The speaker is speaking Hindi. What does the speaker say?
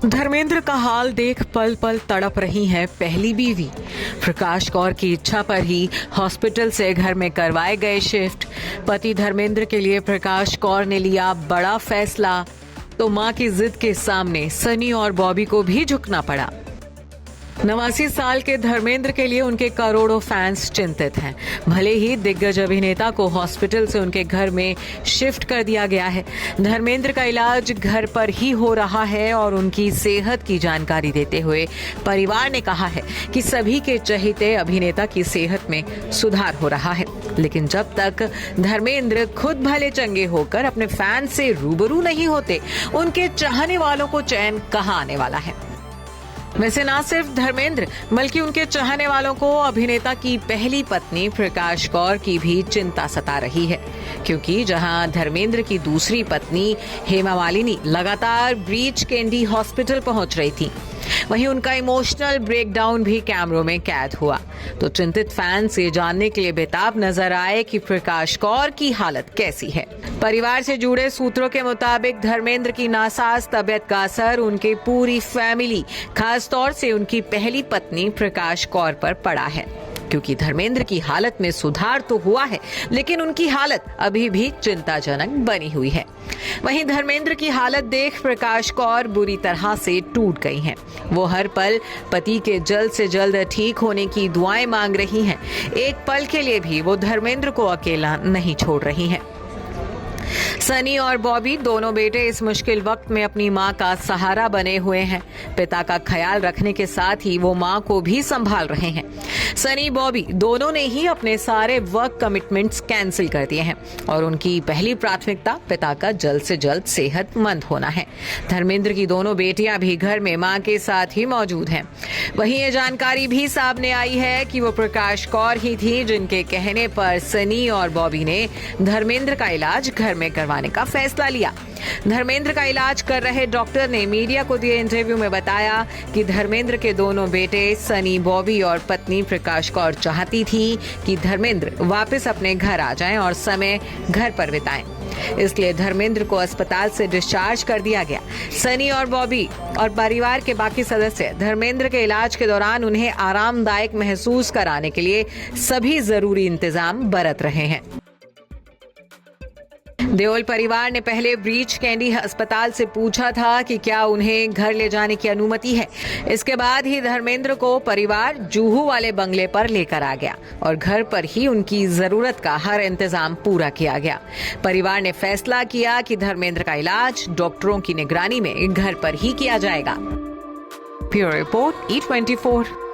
धर्मेंद्र का हाल देख पल पल तड़प रही है पहली बीवी। प्रकाश कौर की इच्छा पर ही हॉस्पिटल से घर में करवाए गए शिफ्ट। पति धर्मेंद्र के लिए प्रकाश कौर ने लिया बड़ा फैसला, तो मां की जिद के सामने सनी और बॉबी को भी झुकना पड़ा। 89 साल के धर्मेंद्र के लिए उनके करोड़ों फैंस चिंतित हैं। भले ही दिग्गज अभिनेता को हॉस्पिटल से उनके घर में शिफ्ट कर दिया गया है, धर्मेंद्र का इलाज घर पर ही हो रहा है और उनकी सेहत की जानकारी देते हुए परिवार ने कहा है कि सभी के चहेते अभिनेता की सेहत में सुधार हो रहा है। लेकिन जब तक धर्मेंद्र खुद भले चंगे होकर अपने फैंस से रूबरू नहीं होते, उनके चाहने वालों को चैन कहां आने वाला है। वैसे ना सिर्फ धर्मेंद्र बल्कि उनके चाहने वालों को अभिनेता की पहली पत्नी प्रकाश कौर की भी चिंता सता रही है, क्योंकि जहां धर्मेंद्र की दूसरी पत्नी हेमा मालिनी लगातार ब्रीच कैंडी हॉस्पिटल पहुंच रही थी, वहीं उनका इमोशनल ब्रेकडाउन भी कैमरों में कैद हुआ। तो चिंतित फैंस ये जानने के लिए बेताब नजर आए कि प्रकाश कौर की हालत कैसी है। परिवार से जुड़े सूत्रों के मुताबिक धर्मेंद्र की नासाज तबीयत का असर उनकी पूरी फैमिली, खास तौर से उनकी पहली पत्नी प्रकाश कौर पर पड़ा है, क्योंकि धर्मेंद्र की हालत में सुधार तो हुआ है, लेकिन उनकी हालत अभी भी चिंताजनक बनी हुई है। वहीं धर्मेंद्र की हालत देख प्रकाश कौर बुरी तरह से टूट गई हैं। वो हर पल पति के जल्द से जल्द ठीक होने की दुआएं मांग रही हैं। एक पल के लिए भी वो धर्मेंद्र को अकेला नहीं छोड़ रही हैं। सनी और बॉबी दोनों बेटे इस मुश्किल वक्त में अपनी मां का सहारा बने हुए हैं। पिता का ख्याल रखने के साथ ही वो मां को भी संभाल रहे हैं। सनी बॉबी दोनों ने ही अपने सारे वर्क कमिटमेंट्स कैंसिल कर दिए हैं और उनकी पहली प्राथमिकता पिता का जल्द से जल्द सेहतमंद होना है। धर्मेंद्र की दोनों बेटियां भी घर में मां के साथ ही मौजूद हैं। वहीं ये जानकारी भी सामने आई है कि वो प्रकाश कौर ही थी जिनके कहने पर सनी और बॉबी ने धर्मेंद्र का इलाज घर में करवाने का फैसला लिया। धर्मेंद्र का इलाज कर रहे डॉक्टर ने मीडिया को दिए इंटरव्यू में बताया कि धर्मेंद्र के दोनों बेटे सनी, बॉबी और पत्नी प्रकाश कौर चाहती थी कि धर्मेंद्र वापस अपने घर आ जाएं और समय घर पर बिताएं। इसलिए धर्मेंद्र को अस्पताल से डिस्चार्ज कर दिया गया। सनी और बॉबी और परिवार के बाकी सदस्य धर्मेंद्र के इलाज के दौरान उन्हें आरामदायक महसूस कराने के लिए सभी जरूरी इंतजाम बरत रहे हैं। देओल परिवार ने पहले ब्रीच कैंडी अस्पताल से पूछा था कि क्या उन्हें घर ले जाने की अनुमति है। इसके बाद ही धर्मेंद्र को परिवार जुहू वाले बंगले पर लेकर आ गया और घर पर ही उनकी जरूरत का हर इंतजाम पूरा किया गया। परिवार ने फैसला किया कि धर्मेंद्र का इलाज डॉक्टरों की निगरानी में घर पर ही किया जाएगा। Bureau report E24।